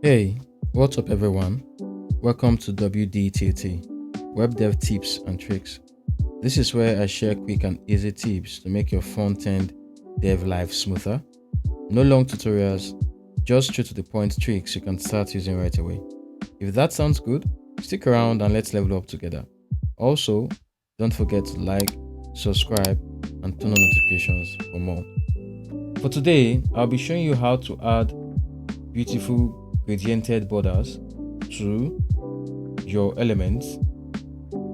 Hey, what's up everyone? Welcome to WDTT, Web Dev Tips and Tricks. This is where I share quick and easy tips to make your front-end dev life smoother. No long tutorials, just straight to the point tricks you can start using right away. If that sounds good, stick around and let's level up together. Also, don't forget to like, subscribe, and turn on notifications for more. For today, I'll be showing you how to add beautiful gradiented borders to your elements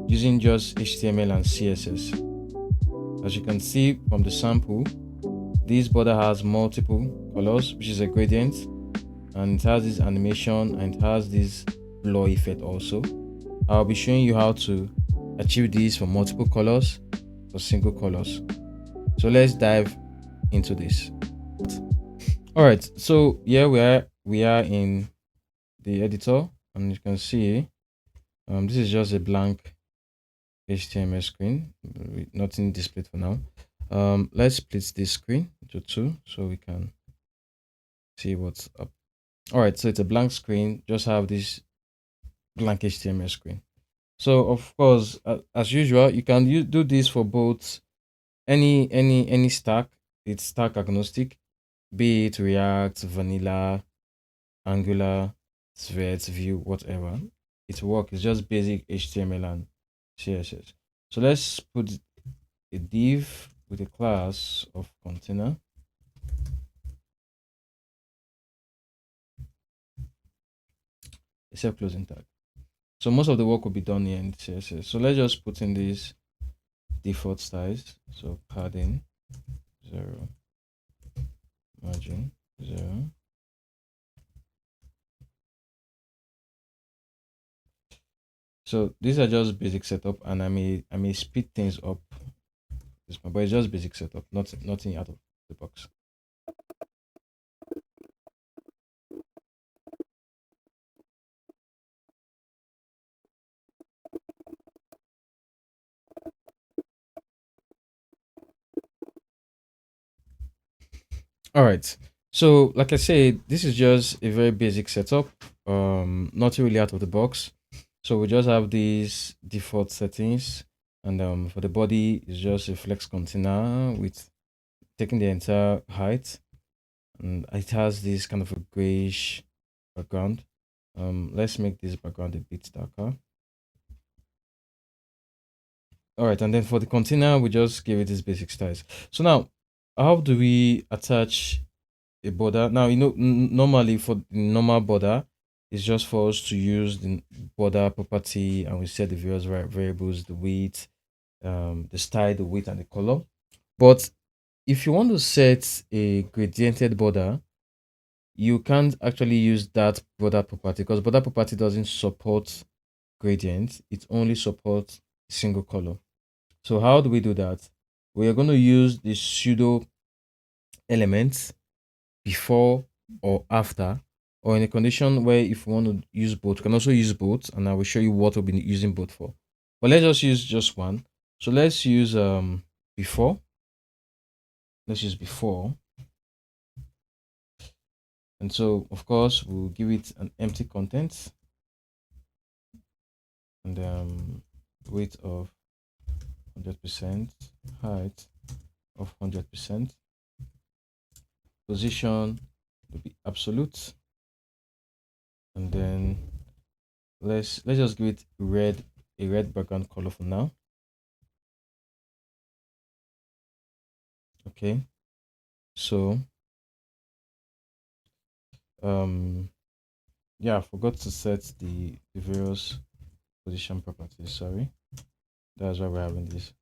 using just HTML and CSS. As you can see from the sample, this border has multiple colors, which is a gradient, and it has this animation and it has this blur effect also. I'll be showing you how to achieve this for multiple colors or single colors. So let's dive into this. All right, so here we are in the editor, and you can see this is just a blank HTML screen with nothing displayed for now. Let's split this screen into two so we can see what's up. All right, so it's a blank screen, just have this blank HTML screen. So of course, as usual, you can do this for both any stack. It's stack agnostic, be it React, Vanilla, Angular, Svelte, Vue, whatever. It works. It's just basic HTML and CSS. So let's put a div with a class of container. A self-closing tag. So most of the work will be done here in CSS. So let's just put in these default styles. So padding 0, margin 0. So these are just basic setup, and I may speed things up this one, but it's just basic setup, nothing out of the box. All right. So, like I said, this is just a very basic setup. Not really out of the box. So we just have these default settings, and for the body, it's just a flex container with taking the entire height, and it has this kind of a grayish background. Let's make this background a bit darker. All right, and then for the container, we just give it this basic styles. So now, how do we attach a border? Now, normally for the normal border, it's just for us to use the border property, and we set the various variables, the width, the style, the width, and the color. But if you want to set a gradiented border, you can't actually use that border property because border property doesn't support gradient. It only supports single color. So how do we do that? We are going to use the pseudo elements before or after, or in a condition where if you want to use both, you can also use both, and I will show you what we'll be using both for. But let's just use just one. So let's use before. Let's use before. And so of course we'll give it an empty content and width of 100%, height of 100%, position will be absolute, and then let's just give it a red background color for now. Okay, so yeah, I forgot to set the various position properties. Sorry, that's why we're having this.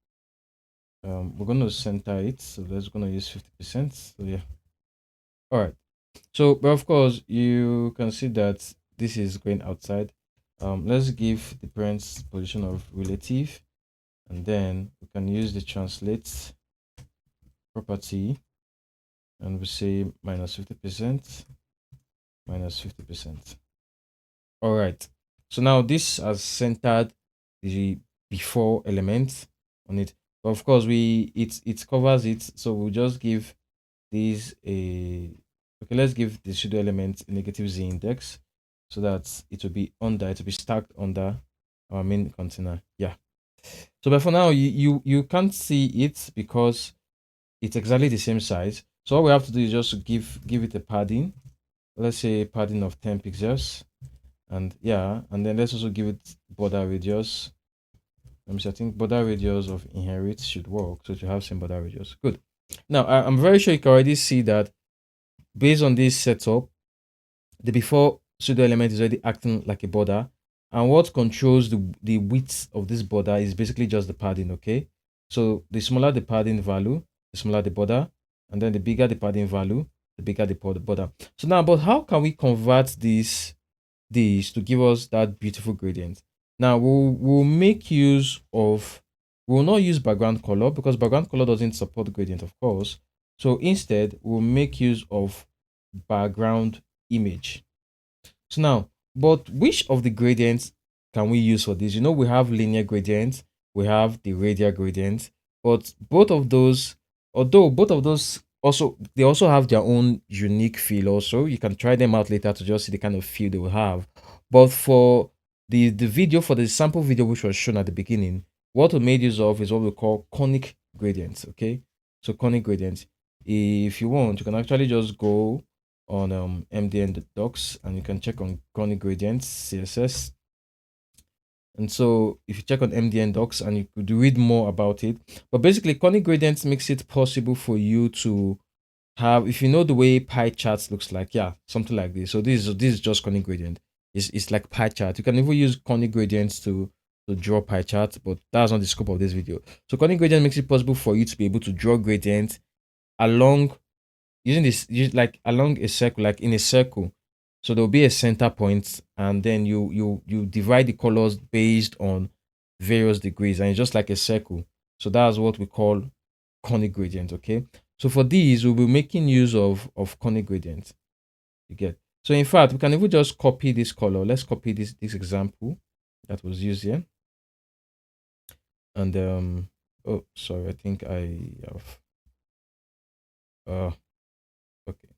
We're going to center it, so let's gonna use 50%. So yeah, all right. So but of course you can see that this is going outside. Let's give the parents position of relative, and then we can use the translate property, and we say minus 50%, minus 50%. All right. So now this has centered the before element on it. But of course, it covers it. So we'll just give this a okay. Let's give the pseudo element a negative z index. so that it will be under, it will be stacked under our main container. Yeah. So but for now, you can't see it because it's exactly the same size. So all we have to do is just give it a padding. Let's say a padding of 10 pixels. And yeah, and then let's also give it border radius. Let me see, I think border radius of inherit should work. So to have same border radius. Good. Now I'm very sure you can already see that based on this setup, the before pseudo element is already acting like a border. And what controls the width of this border is basically just the padding, okay? So the smaller the padding value, the smaller the border, and then the bigger the padding value, the bigger the border. So now, but how can we convert these to give us that beautiful gradient? Now we'll make use of, we'll not use background color because background color doesn't support gradient, of course. So instead, we'll make use of background image. So now, but which of the gradients can we use for this? You know, we have linear gradient, we have the radial gradient, but both of those, although both of those also, they also have their own unique feel also. You can try them out later to just see the kind of feel they will have. But for the video, for the sample video which was shown at the beginning, what we made use of is what we call conic gradients, okay? So conic gradients. If you want, you can actually just go on MDN docs and you can check on conic gradients CSS. And so if you check on MDN docs and you could read more about it, but basically conic gradients makes it possible for you to have, if you know the way pie charts looks like, yeah, something like this. So this is just conic gradient. It's like pie chart. You can even use conic gradients to draw pie charts, but that's not the scope of this video. So conic gradient makes it possible for you to be able to draw gradients along, using this, like along a circle, like in a circle. So there'll be a center point, and then you divide the colors based on various degrees, and it's just like a circle. So that's what we call conic gradient. Okay. So for these, we'll be making use of conic gradient. You get. So in fact, we can even just copy this color. Let's copy this example that was used here, and oh sorry, I think I have okay.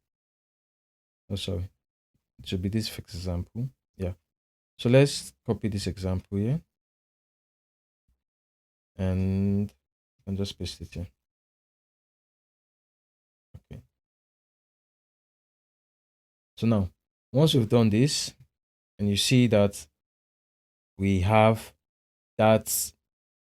Oh sorry, it should be this fixed example. Yeah. So let's copy this example here and just paste it here. Okay. So now, once we've done this, and you see that we have that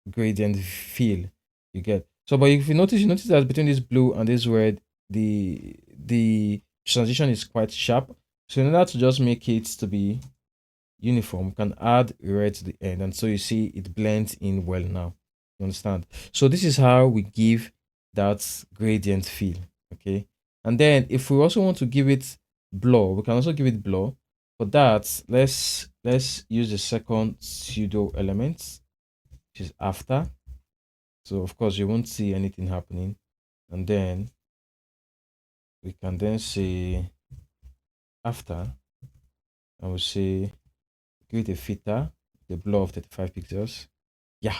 gradient fill, you get. So, but if you notice that between this blue and this red, the transition is quite sharp. So in order to just make it to be uniform, can add red to the end, and so you see it blends in well now. You understand? So this is how we give that gradient feel. Okay. And then if we also want to give it blur, we can also give it blur. For that, let's use the second pseudo element, which is after. So of course you won't see anything happening. And then we can then say after, and we'll say give it a filter, the blur of 35 pixels. Yeah,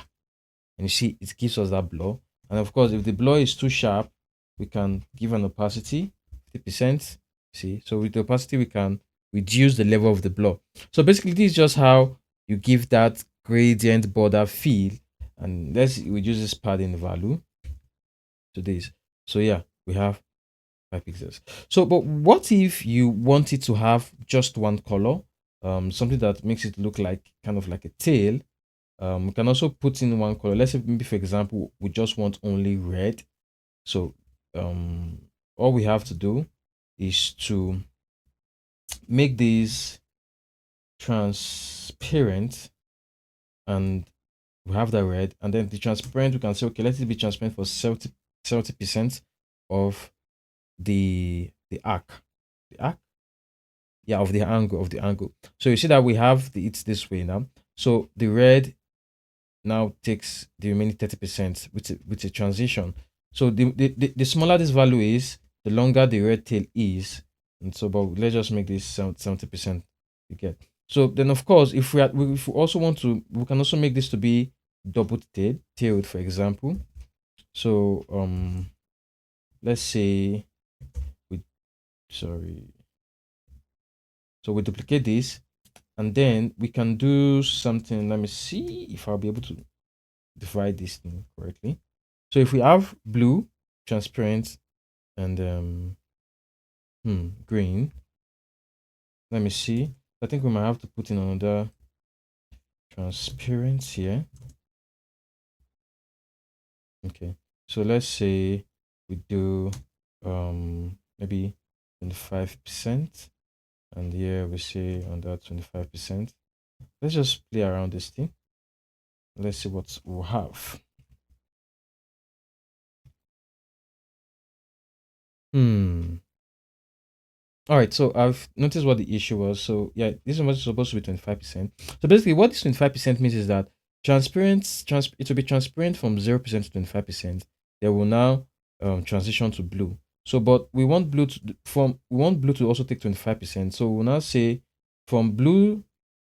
and you see it gives us that blur. And of course, if the blur is too sharp, we can give an opacity 50%. See, so with the opacity we can reduce the level of the blur. So basically this is just how you give that gradient border feel. And let's reduce this padding value to this. So yeah, we have 5 pixels. So but what if you wanted to have just one color, something that makes it look like kind of like a tail? We can also put in one color. Let's say maybe for example, we just want only red. So all we have to do is to make these transparent, and we have the red, and then the transparent, we can say, okay, let it be transparent for 70% of the arc. The arc? Yeah, of the angle. So you see that we have it's this way now. So the red now takes the remaining 30% with a transition. So the smaller this value is, the longer the red tail is. And so, but let's just make this 70%. You get. So then, of course, if if we also want to, we can also make this to be double tailed, for example. So let's say we sorry. So we duplicate this, and then we can do something. Let me see if I'll be able to divide this thing correctly. So if we have blue, transparent, and green, let me see. I think we might have to put in another transparent here. Okay, so let's say we do maybe 25%, and here we say under 25%. Let's just play around this thing. Let's see what we'll have. All right, so I've noticed what the issue was. So yeah, this was supposed to be 25%. So basically, what this 25% means is that it will be transparent from 0% to 25%. They will now transition to blue. So, but we want blue to also take 25%. So we'll now say from blue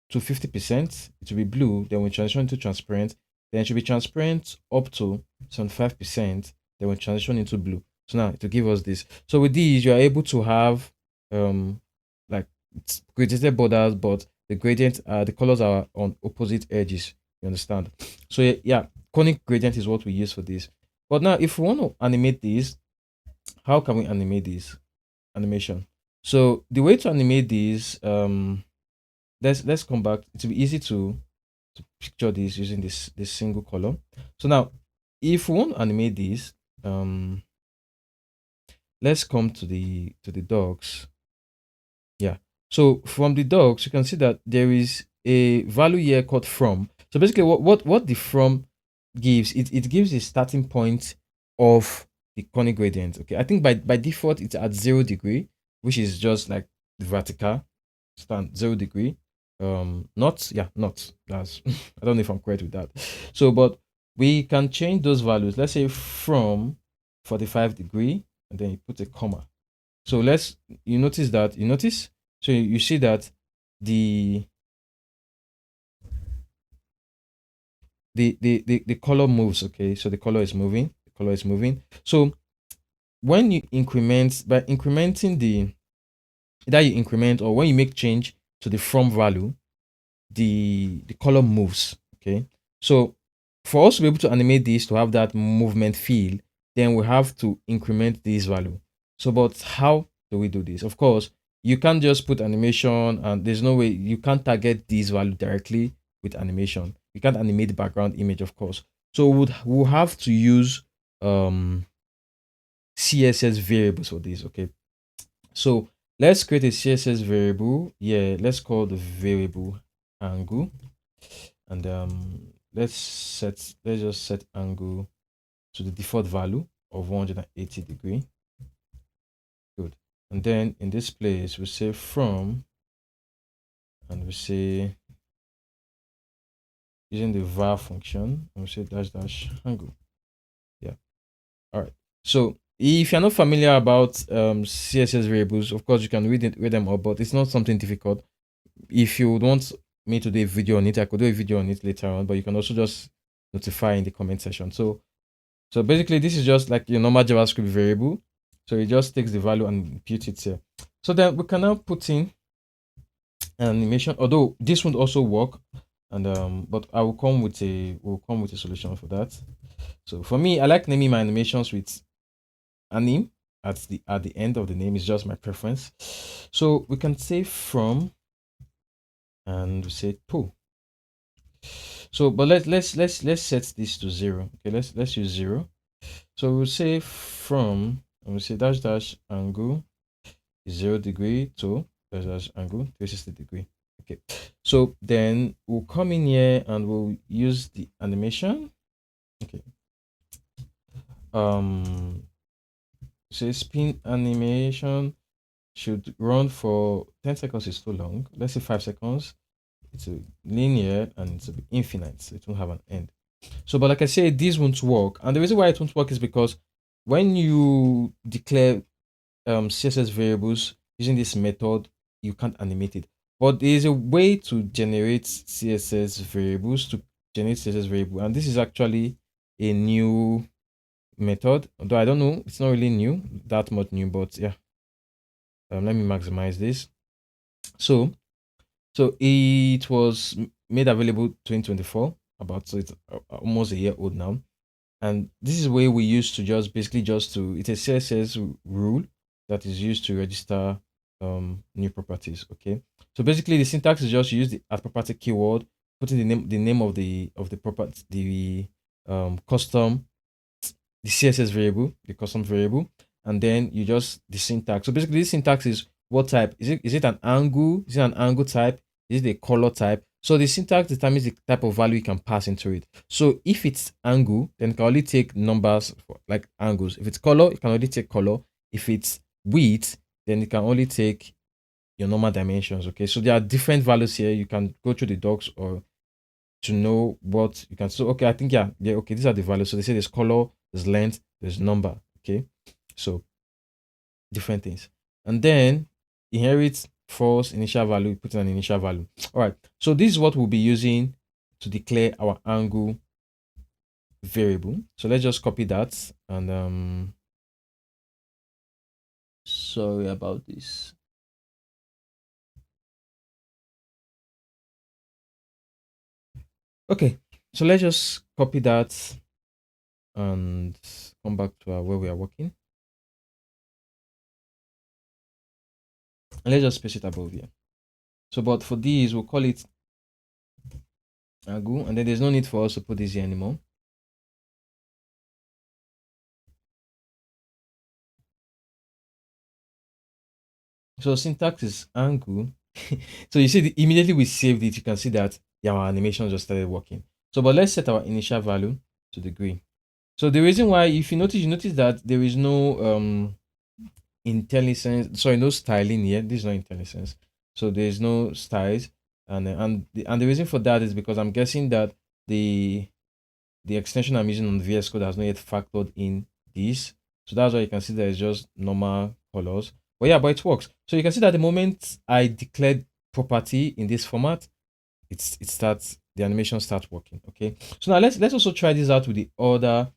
to 50%, it will be blue. Then we transition to transparent. Then it should be transparent up to 75%. Then we transition into blue. So now it will give us this. So with these, you are able to have like gradiated borders, but the colors are on opposite edges. You understand? So yeah, conic gradient is what we use for this. But now, if we want to animate this, how can we animate this animation? So the way to animate this, let's come back. It will be easy to picture this using this single column. So now, if we want to animate this, let's come to the dogs. Yeah. So from the dogs, you can see that there is a value here called from. So basically, what the from gives, it gives a starting point of the conic gradient. Okay, I think by default it's at 0 degree, which is just like the vertical stand 0 degree. Not that's I don't know if I'm correct with that. So, but we can change those values. Let's say from 45 degree, and then you put a comma. So you notice, so you see that the the color moves. Okay, so the color is moving. So when you increment, by incrementing either you increment or when you make change to the from value, the color moves. Okay, so for us to be able to animate this to have that movement feel, then we have to increment this value. So but how do we do this? Of course, you can't just put animation, and there's no way you can't target this value directly with animation. You can't animate the background image, of course. So we'll have to use CSS variables for this. Okay, so let's create a CSS variable. Yeah, let's call the variable angle, and let's just set angle to the default value of 180 degree. Good. And then in this place we say from, and we say using the var function, and we say dash angle. Yeah. All right. So if you're not familiar about CSS variables, of course you can read them up, but it's not something difficult. If you would want me to do a video on it, I could do a video on it later on, but you can also just notify in the comment section. So basically this is just like your normal JavaScript variable. So it just takes the value and puts it here. So then we can now put in an animation, although this would also work, and but we'll come with a solution for that. So for me, I like naming my animations with anim at the end of the name. Is just my preference. So we can say from, and we say to. So but let's set this to 0. Okay, let's use 0. So we'll say from, and we'll say dash angle is 0 degree to dash angle 360 degree. Okay, so then we'll come in here and we'll use the animation. Okay, say spin animation should run for 10 seconds. Is too long. Let's say 5 seconds. It's a linear and it's a infinite, so it won't have an end. So but like I said, this won't work, and the reason why it won't work is because when you declare CSS variables using this method, you can't animate it. But there is a way to generate CSS variables, and this is actually a new method, although I don't know, it's not really new, that much new, but yeah. Let me maximize this. So it was made available 2024, about, so it's almost a year old now. And this is where we used to just basically just to, it's a CSS rule that is used to register new properties. Okay. So basically the syntax is just use the at property keyword, put in the name of the property, the custom, the CSS variable, the custom variable, and then you just the syntax. So basically, this syntax is what type is it? Is it an angle? Is it an angle type? Is it a color type? So the syntax determines the type of value you can pass into it. So if it's angle, then it can only take numbers for, like angles. If it's color, it can only take color. If it's width, then it can only take your normal dimensions. Okay, so there are different values here. You can go through the docs or to know what you can. So okay, I think yeah, okay, these are the values. So they say there's color, there's length, there's number. Okay, so different things. And then inherit false initial value, put in an initial value. All right, so this is what we'll be using to declare our angle variable. So let's just copy that. And sorry about this. Okay, so let's just copy that and come back to where we are working. And let's just paste it above here. So, but for these, we'll call it angle, and then there's no need for us to put this here anymore. So syntax is angle. So you see, immediately we saved it, you can see that our animation just started working. So, but let's set our initial value to degree. So the reason why, if you notice that there is no IntelliSense, sorry, no styling here. This is not IntelliSense. So there's no styles, and the reason for that is because I'm guessing that the extension I'm using on the VS Code has not yet factored in this. So that's why you can see that it's just normal colors. But yeah, but it works. So you can see that the moment I declared property in this format, it starts, the animation starts working. Okay. So now let's also try this out with the other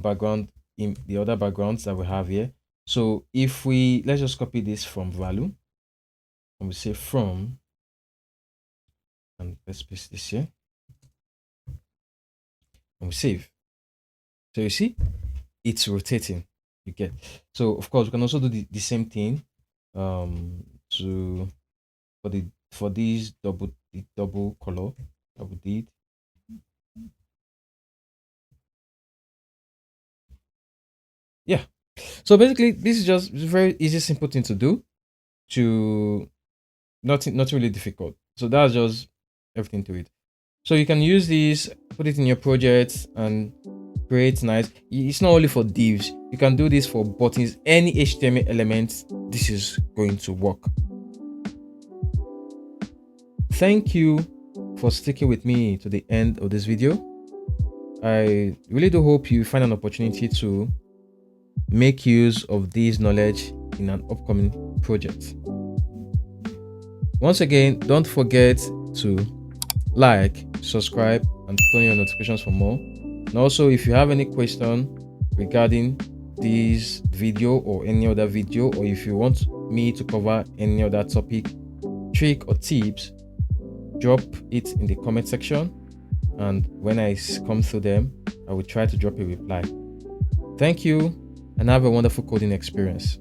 background, in the other backgrounds that we have here. So if let's just copy this from value, and we say from, and let's paste this here, and we save. So you see, it's rotating. You get. So of course we can also do the same thing to for these double color double did. Yeah. So basically this is just very easy, simple thing to do, to nothing really difficult. So that's just everything to it. So you can use this, put it in your projects, and create nice. It's not only for divs. You can do this for buttons, any HTML elements. This is going to work. Thank you for sticking with me to the end of this video. I really do hope you find an opportunity to make use of this knowledge in an upcoming project. Once again, don't forget to like, subscribe, and turn on your notifications for more. And also, if you have any question regarding this video or any other video, or if you want me to cover any other topic, trick, or tips, drop it in the comment section, and when I come through them, I will try to drop a reply. Thank you, and have a wonderful coding experience.